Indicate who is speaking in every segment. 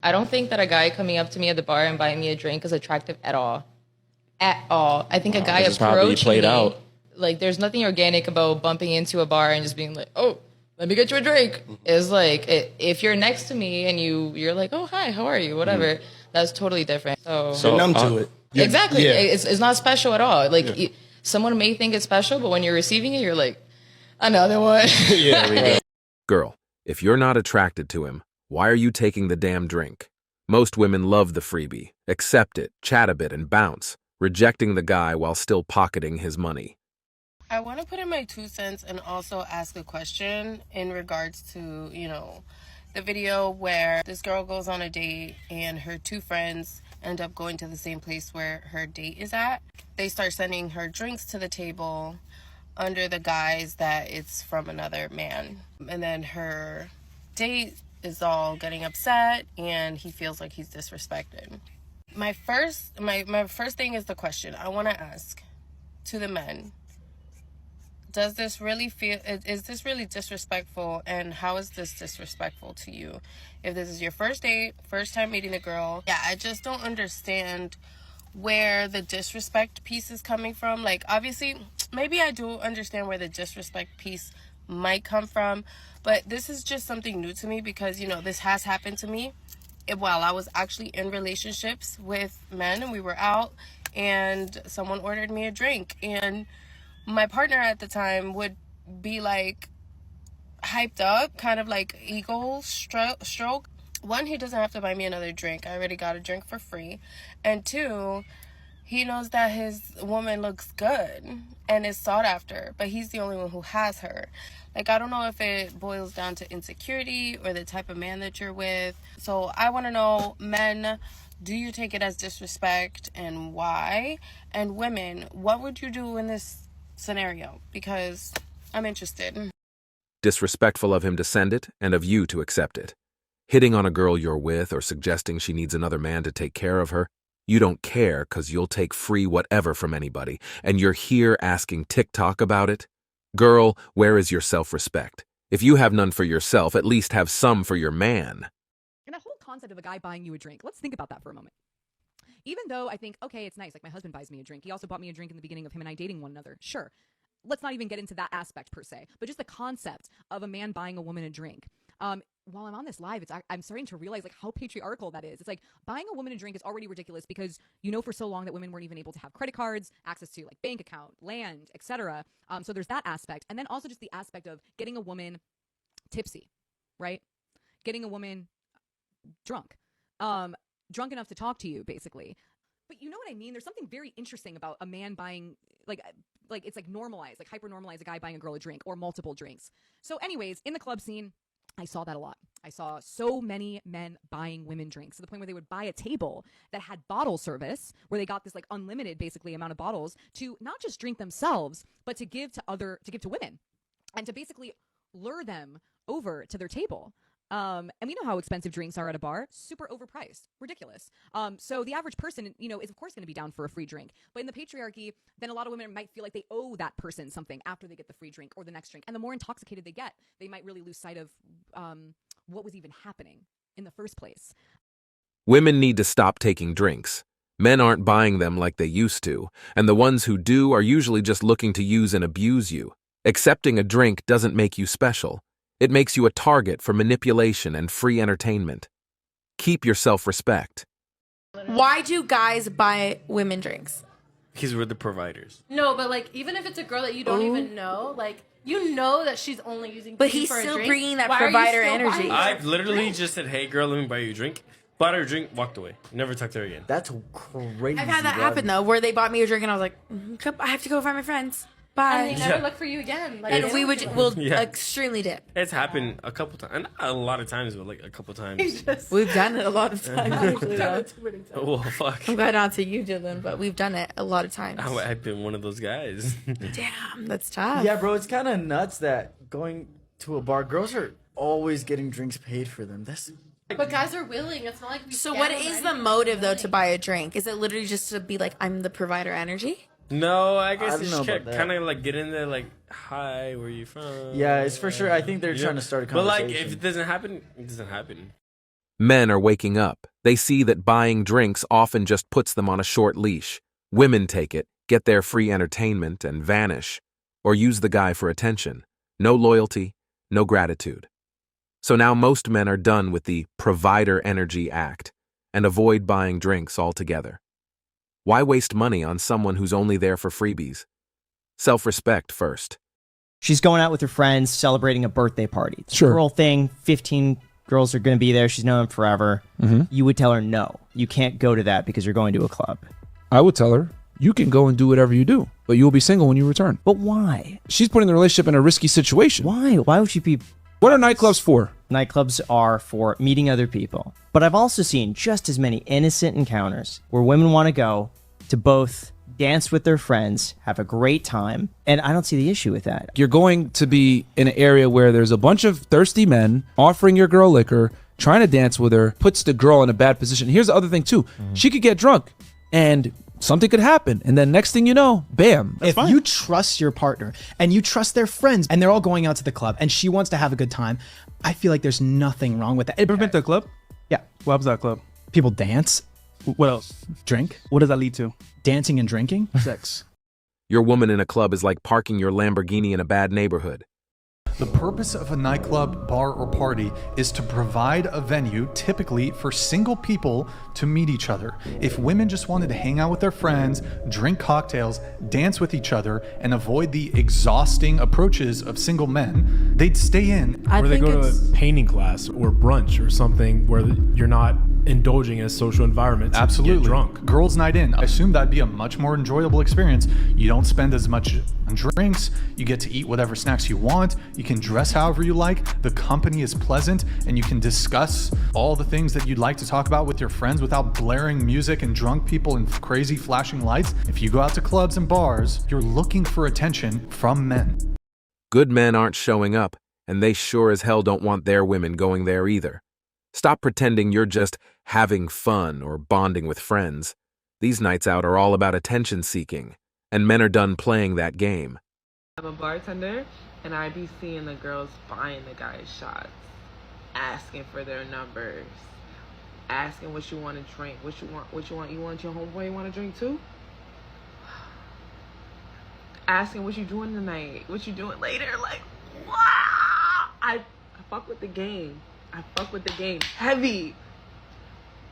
Speaker 1: I don't think that a guy coming up to me at the bar and buying me a drink is attractive at all. At all. I think a guy
Speaker 2: This is probably
Speaker 1: approaching
Speaker 2: played
Speaker 1: me,
Speaker 2: out.
Speaker 1: like, there's nothing organic about bumping into a bar and just being like, oh, let me get you a drink. It's like, if you're next to me and you're like, oh, hi, how are you? Whatever. That's totally different. So
Speaker 2: So,
Speaker 3: You're numb to it.
Speaker 1: exactly.
Speaker 3: Yeah.
Speaker 1: It's not special at all. Like, someone may think it's special, but when you're receiving it, you're like, another one.
Speaker 3: Yeah.
Speaker 4: Girl, if you're not attracted to him, why are you taking the damn drink? Most women love the freebie, accept it, chat a bit, and bounce, rejecting the guy while still pocketing his money.
Speaker 5: I want to put in my 2 cents and also ask a question in regards to, the video where this girl goes on a date and her 2 friends end up going to the same place where her date is at. They start sending her drinks to the table under the guise that it's from another man. And then her date is all getting upset and he feels like he's disrespected. My first thing is the question I want to ask to the men. Is this really disrespectful, and how is this disrespectful to you? If this is your first date, first time meeting a girl, I just don't understand where the disrespect piece is coming from. Like, obviously, maybe I do understand where the disrespect piece might come from, but this is just something new to me because, this has happened to me while I was actually in relationships with men, and we were out and someone ordered me a drink, and my partner at the time would be like hyped up, kind of like ego stroke. 1, he doesn't have to buy me another drink. I already got a drink for free. And 2, he knows that his woman looks good and is sought after, but he's the only one who has her. Like, I don't know if it boils down to insecurity or the type of man that you're with. So I want to know, men, do you take it as disrespect and why? And women, what would you do in this scenario? Because I'm interested.
Speaker 4: Disrespectful of him to send it and of you to accept it. Hitting on a girl you're with or suggesting she needs another man to take care of her, you don't care because you'll take free whatever from anybody, and you're here asking TikTok about it? Girl, where is your self-respect? If you have none for yourself, at least have some for your man.
Speaker 6: And that whole concept of a guy buying you a drink, let's think about that for a moment. Even though I think, okay, it's nice, like my husband buys me a drink. He also bought me a drink in the beginning of him and I dating one another. Sure. Let's not even get into that aspect per se, but just the concept of a man buying a woman a drink. While I'm on this live, I'm starting to realize like how patriarchal that is. It's like buying a woman a drink is already ridiculous because for so long that women weren't even able to have credit cards, access to like bank account, land, etc. So there's that aspect. And then also just the aspect of getting a woman tipsy, right? Getting a woman drunk. Drunk enough to talk to you, basically. But you know what I mean? There's something very interesting about a man buying, like it's like normalized, like hyper normalized a guy buying a girl a drink or multiple drinks. So anyways, in the club scene, I saw that a lot. I saw so many men buying women drinks to the point where they would buy a table that had bottle service, where they got this like unlimited basically amount of bottles to not just drink themselves, but to give to women and to basically lure them over to their table. And we know how expensive drinks are at a bar, super overpriced, ridiculous. So the average person, is of course going to be down for a free drink. But in the patriarchy, then a lot of women might feel like they owe that person something after they get the free drink or the next drink. And the more intoxicated they get, they might really lose sight of what was even happening in the first place.
Speaker 4: Women need to stop taking drinks. Men aren't buying them like they used to, and the ones who do are usually just looking to use and abuse you. Accepting a drink doesn't make you special. It makes you a target for manipulation and free entertainment. Keep your self-respect.
Speaker 7: Why do guys buy women drinks?
Speaker 3: Because we're the providers.
Speaker 8: No, but like even if it's a girl that you don't even know, like you know that she's only using.
Speaker 7: But he's
Speaker 8: for a
Speaker 7: still
Speaker 8: drink.
Speaker 7: bringing that
Speaker 8: Why are you
Speaker 7: provider
Speaker 8: still
Speaker 7: energy.
Speaker 8: buying her
Speaker 3: I've literally
Speaker 8: drink?
Speaker 3: just said, hey girl, let me buy you a drink. Bought her a drink, walked away. Never talked to her again.
Speaker 9: That's crazy.
Speaker 7: I've had that
Speaker 9: dog.
Speaker 7: happen though, where they bought me a drink and I was like, I have to go find my friends. Bye.
Speaker 8: And they never look for you again. Like,
Speaker 7: And we'll
Speaker 3: Yeah.
Speaker 7: extremely dip.
Speaker 3: It's happened a couple times. Not a lot of times, but like a couple times.
Speaker 7: We've done it a lot of times. Actually, though.
Speaker 3: Oh, fuck.
Speaker 7: I'm glad not to you, Dylan, but we've done it a lot of times.
Speaker 3: I've been one of those guys.
Speaker 7: Damn, that's tough.
Speaker 9: Yeah, bro, it's kind of nuts that going to a bar, girls are always getting drinks paid for them. That's
Speaker 8: But guys are willing. It's not like we.
Speaker 7: So
Speaker 8: scam
Speaker 7: what
Speaker 8: them or
Speaker 7: is
Speaker 8: anything.
Speaker 7: the motive though to buy a drink? Is it literally just to be like, I'm the provider energy?
Speaker 3: No, I
Speaker 9: I
Speaker 3: guess
Speaker 9: don't
Speaker 3: it's
Speaker 9: know
Speaker 3: just
Speaker 9: about that.
Speaker 3: kind of like get in there, like, hi, where you from?
Speaker 9: yeah, it's for sure. I think they're trying to start a
Speaker 3: But
Speaker 9: conversation.
Speaker 3: like, if it doesn't happen, it doesn't happen.
Speaker 4: Men are waking up. They see that buying drinks often just puts them on a short leash. Women take it, get their free entertainment, and vanish, or use the guy for attention. No loyalty, no gratitude. So now most men are done with the provider energy act and avoid buying drinks altogether. Why waste money on someone who's only there for freebies? Self-respect first.
Speaker 2: She's going out with her friends, celebrating a birthday party. It's
Speaker 10: Sure.
Speaker 2: a girl thing. 15 girls are going to be there. She's known them forever. You would tell her, no, you can't go to that because you're going to a club.
Speaker 10: I would tell her, you can go and do whatever you do, but you'll be single when you return.
Speaker 2: But why?
Speaker 10: She's putting the relationship in a risky situation.
Speaker 2: Why? Why would she be...
Speaker 10: What are nightclubs for?
Speaker 2: Nightclubs are for meeting other people. But I've also seen just as many innocent encounters where women want to go to both dance with their friends, have a great time, and I don't see the issue with that.
Speaker 10: You're going to be in an area where there's a bunch of thirsty men offering your girl liquor, trying to dance with her, puts the girl in a bad position. Here's the other thing too. She could get drunk and something could happen. And then next thing you know, bam.
Speaker 11: If you trust your partner and you trust their friends and they're all going out to the club and she wants to have a good time, I feel like there's nothing wrong with that.
Speaker 12: Ever been to a club?
Speaker 11: Yeah.
Speaker 12: What happens at a club?
Speaker 11: People dance,
Speaker 12: What else?
Speaker 11: drink,
Speaker 12: What does that lead to?
Speaker 11: dancing and drinking.
Speaker 12: Sex.
Speaker 4: Your woman in a club is like parking your Lamborghini in a bad neighborhood.
Speaker 13: The purpose of a nightclub, bar, or party is to provide a venue, typically for single people, to meet each other. If women just wanted to hang out with their friends, drink cocktails, dance with each other, and avoid the exhausting approaches of single men, they'd stay in.
Speaker 3: Or they go to a painting class or brunch or something where you're not indulging in a social environment to
Speaker 13: Absolutely.
Speaker 3: get drunk.
Speaker 13: Girls' night in. I assume that'd be a much more enjoyable experience. You don't spend as much on drinks. You get to eat whatever snacks you want. You can dress however you like. The company is pleasant, and you can discuss all the things that you'd like to talk about with your friends without blaring music and drunk people and crazy flashing lights. If you go out to clubs and bars, you're looking for attention from men.
Speaker 4: Good men aren't showing up, and they sure as hell don't want their women going there either. Stop pretending you're just having fun or bonding with friends. These nights out are all about attention seeking, and men are done playing that game.
Speaker 14: I'm a bartender, and I be seeing the girls buying the guys shots, asking for their numbers, asking what you want to drink, what you want your homeboy you want to drink too? Asking what you doing tonight, what you doing later, like, wow! I fuck with the game. I fuck with the game heavy,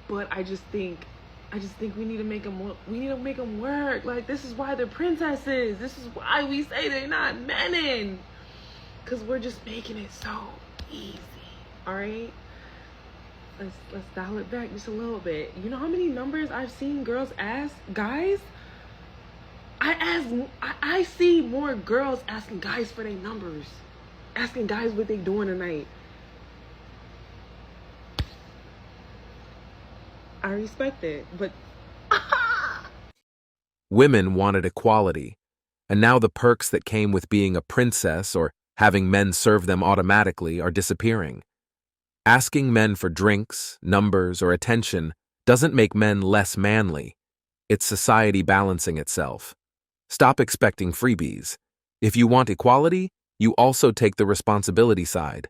Speaker 14: but I just think we need to make them work. Like, this is why they're princesses. This is why we say they're not men, because we're just making it so easy. All right, let's dial it back just a little bit. You know how many numbers I've seen girls ask guys? I see more girls asking guys for their numbers, asking guys what they doing tonight. I respect it, but
Speaker 4: Women wanted equality, and now the perks that came with being a princess or having men serve them automatically are disappearing. Asking men for drinks, numbers, or attention doesn't make men less manly. It's society balancing itself. Stop expecting freebies. If you want equality, you also take the responsibility side.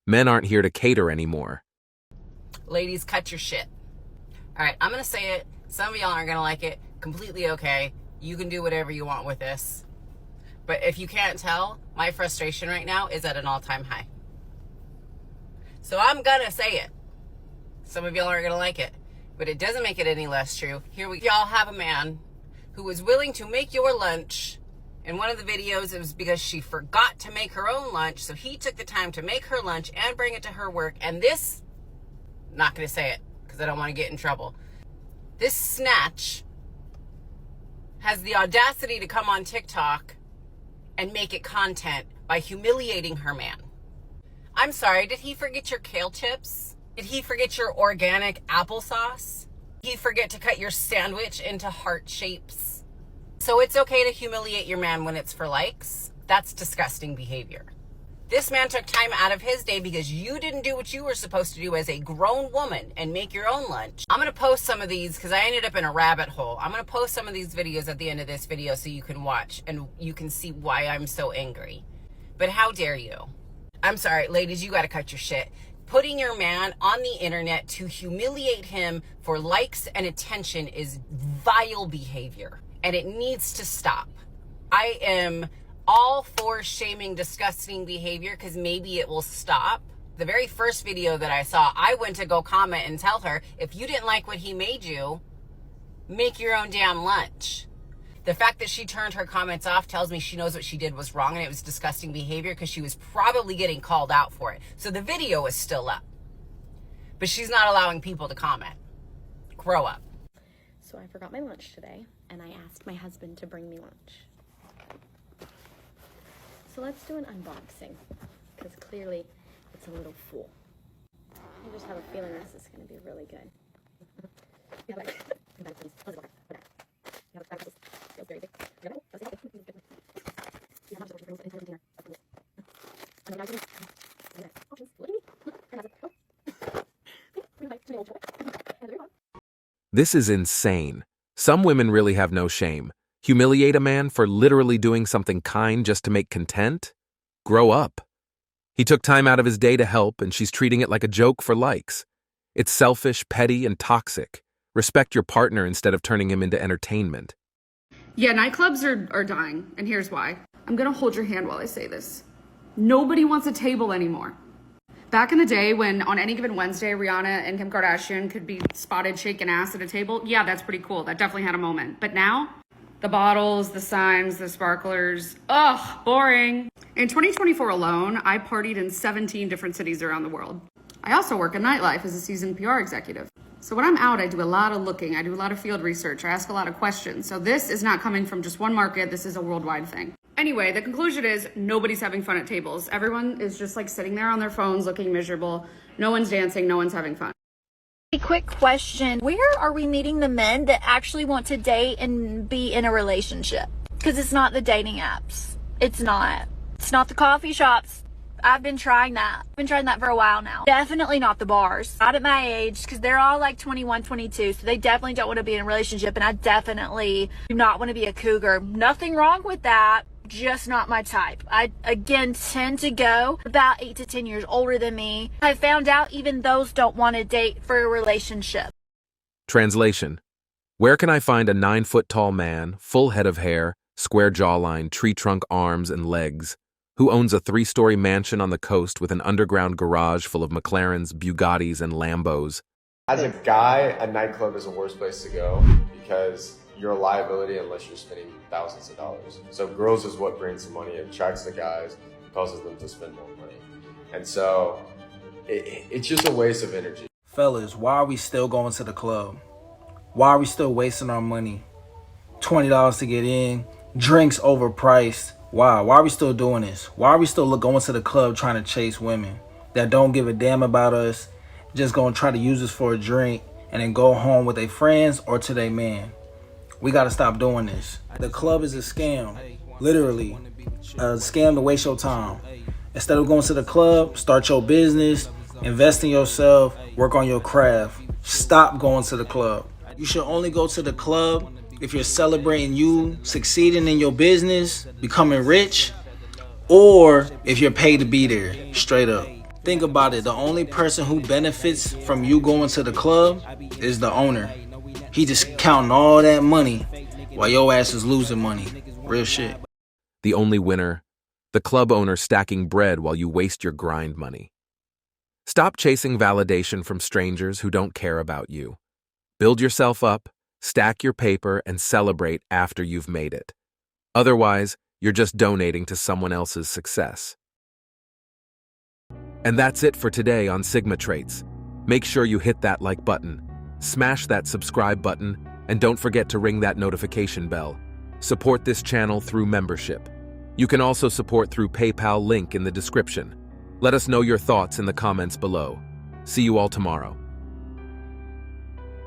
Speaker 4: Men aren't here to cater anymore.
Speaker 15: Ladies, cut your shit. All right, I'm going to say it. Some of y'all aren't going to like it. Completely okay. You can do whatever you want with this. But if you can't tell, my frustration right now is at an all-time high. So I'm going to say it. Some of y'all aren't going to like it. But it doesn't make it any less true. Here we y'all have a man who was willing to make your lunch. In one of the videos, it was because she forgot to make her own lunch. So he took the time to make her lunch and bring it to her work. And this, not going to say it, I don't want to get in trouble. This snatch has the audacity to come on TikTok and make it content by humiliating her man. I'm sorry, did he forget your kale chips? Did he forget your organic applesauce? Did he forget to cut your sandwich into heart shapes? So it's okay to humiliate your man when it's for likes? That's disgusting behavior. This man took time out of his day because you didn't do what you were supposed to do as a grown woman and make your own lunch. I'm going to post some of these because I ended up in a rabbit hole. I'm going to post some of these videos at the end of this video so you can watch and you can see why I'm so angry. But how dare you? I'm sorry, ladies, you got to cut your shit. Putting your man on the internet to humiliate him for likes and attention is vile behavior, and it needs to stop. I am all for shaming disgusting behavior because maybe it will stop. The very first video that I saw, I went to go comment and tell her, if you didn't like what he made you, make your own damn lunch. The fact that she turned her comments off tells me she knows what she did was wrong and it was disgusting behavior because she was probably getting called out for it. So the video is still up, but she's not allowing people to comment. Grow up.
Speaker 16: So I forgot my lunch today and I asked my husband to bring me lunch. So let's do an unboxing because clearly it's a little full. I just have a feeling this is going to be really good.
Speaker 4: This is insane. Some women really have no shame. Humiliate a man for literally doing something kind just to make content? Grow up. He took time out of his day to help, and she's treating it like a joke for likes. It's selfish, petty, and toxic. Respect your partner instead of turning him into entertainment.
Speaker 17: Yeah, nightclubs are dying, and here's why. I'm gonna hold your hand while I say this. Nobody wants a table anymore. Back in the day when on any given Wednesday, Rihanna and Kim Kardashian could be spotted shaking ass at a table, yeah, that's pretty cool. That definitely had a moment. But now, the bottles, the signs, the sparklers, ugh, boring. In 2024 alone, I partied in 17 different cities around the world. I also work in nightlife as a seasoned PR executive. So when I'm out, I do a lot of looking. I do a lot of field research. I ask a lot of questions. So this is not coming from just one market. This is a worldwide thing. Anyway, the conclusion is nobody's having fun at tables. Everyone is just like sitting there on their phones looking miserable. No one's dancing. No one's having fun.
Speaker 18: A quick question. Where are we meeting the men that actually want to date and be in a relationship? Because it's not the dating apps. It's not. It's not the coffee shops. I've been trying that. I've been trying that for a while now. Definitely not the bars. Not at my age, because they're all like 21, 22, so they definitely don't want to be in a relationship, and I definitely do not want to be a cougar. Nothing wrong with that, just not my type. I, again, tend to go about 8 to 10 years older than me. I found out even those don't want to date for a relationship.
Speaker 4: Translation. Where can I find a 9-foot-tall man, full head of hair, square jawline, tree trunk arms and legs, who owns a 3-story mansion on the coast with an underground garage full of McLarens, Bugattis, and Lambos?
Speaker 19: As a guy, a nightclub is the worst place to go because you're a liability unless you're spending thousands of dollars. So girls is what brings the money, attracts the guys, causes them to spend more money. And so it's just a waste of energy.
Speaker 10: Fellas, why are we still going to the club? Why are we still wasting our money? $20 to get in, drinks overpriced. Why are we still doing this? Why are we still going to the club trying to chase women that don't give a damn about us, just gonna try to use us for a drink and then go home with their friends or to their man? We gotta stop doing this. The club is a scam, literally, a scam to waste your time. Instead of going to the club, start your business, invest in yourself, work on your craft. Stop going to the club. You should only go to the club if you're celebrating you succeeding in your business, becoming rich, or if you're paid to be there, straight up. Think about it. The only person who benefits from you going to the club is the owner. He just counting all that money while your ass is losing money. Real shit.
Speaker 4: The only winner, the club owner stacking bread while you waste your grind money. Stop chasing validation from strangers who don't care about you. Build yourself up, stack your paper, and celebrate after you've made it. Otherwise, you're just donating to someone else's success. And that's it for today on Sigma Traits. Make sure you hit that like button, smash that subscribe button, and don't forget to ring that notification bell. Support this channel through membership. You can also support through PayPal, link in the description. Let us know your thoughts in the comments below. See you all tomorrow.